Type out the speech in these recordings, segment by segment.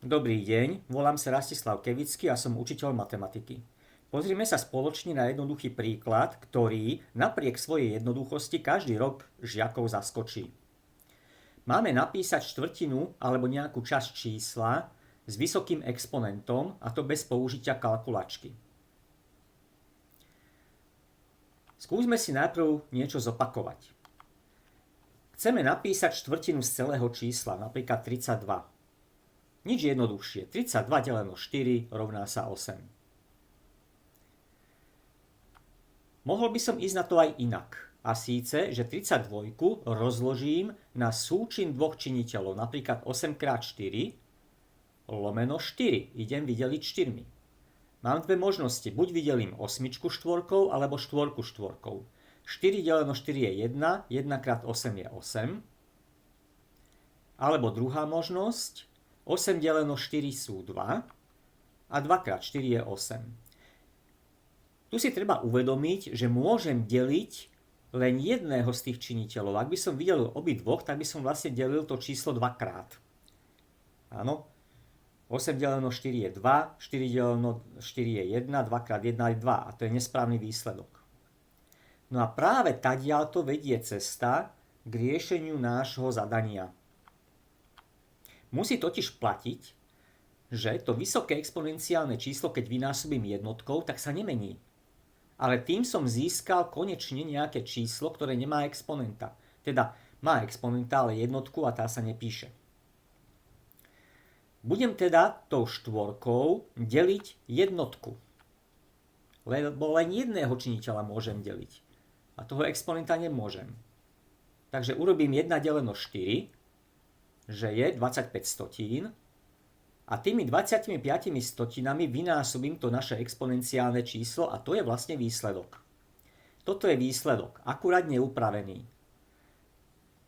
Dobrý deň, volám sa Rastislav Kevický a som učiteľ matematiky. Pozrime sa spoločne na jednoduchý príklad, ktorý napriek svojej jednoduchosti každý rok žiakov zaskočí. Máme napísať štvrtinu alebo nejakú časť čísla s vysokým exponentom, a to bez použitia kalkulačky. Skúsme si najprv niečo zopakovať. Chceme napísať štvrtinu z celého čísla, napríklad 32. Nič jednoduchšie. 32 deleno 4 rovná sa 8. Mohol by som ísť na to aj inak. A síce, že 32 rozložím na súčin dvoch činiteľov, napríklad 8x4 lomeno 4. Idem vydeliť 4. Mám dve možnosti. Buď vydelím 8 štvorkou, alebo 4 štvorkou. 4 deleno 4 je 1, 1x8 je 8. Alebo druhá možnosť, 8 deleno 4 sú 2 a 2x4 je 8. Tu si treba uvedomiť, že môžem deliť len jedného z tých činiteľov. Ak by som vydelil obidvoch, tak by som vlastne delil to číslo dvakrát. Áno, 8 deleno 4 je 2, 4 deleno 4 je 1, 2x1 je 2 a to je nesprávny výsledok. No a práve tadiaľto vedie cesta k riešeniu nášho zadania. Musí totiž platiť, že to vysoké exponenciálne číslo, keď vynásobím jednotkou, tak sa nemení. Ale tým som získal konečne nejaké číslo, ktoré nemá exponenta. Teda má exponenta, ale jednotku a tá sa nepíše. Budem teda tou štvorkou deliť jednotku. Lebo len jedného činiteľa môžem deliť. A toho exponenta nemôžem. Takže urobím 1 deleno 4, že je 25 stotín a tými 25 stotinami vynásobím to naše exponenciálne číslo a to je vlastne výsledok. Toto je výsledok, akurát neupravený.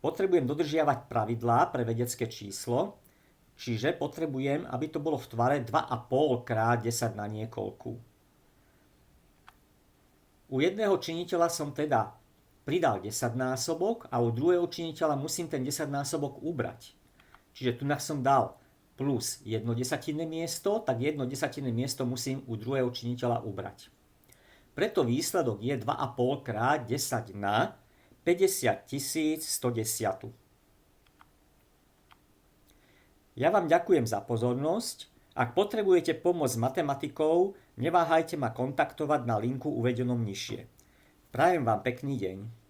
Potrebujem dodržiavať pravidlá pre vedecké číslo, čiže potrebujem, aby to bolo v tvare 2,5 krát 10 na niekoľku. U jedného činiteľa som teda pridal 10 násobok a u druhého činiteľa musím ten 10 násobok ubrať. Čiže tu som dal plus 1 desatinné miesto, tak 1 desatinné miesto musím u druhého činiteľa ubrať. Preto výsledok je 2,5 krát 10 na 50 110. Ja vám ďakujem za pozornosť. Ak potrebujete pomoc s matematikou, neváhajte ma kontaktovať na linku uvedenom nižšie. Prajem vám pekný deň.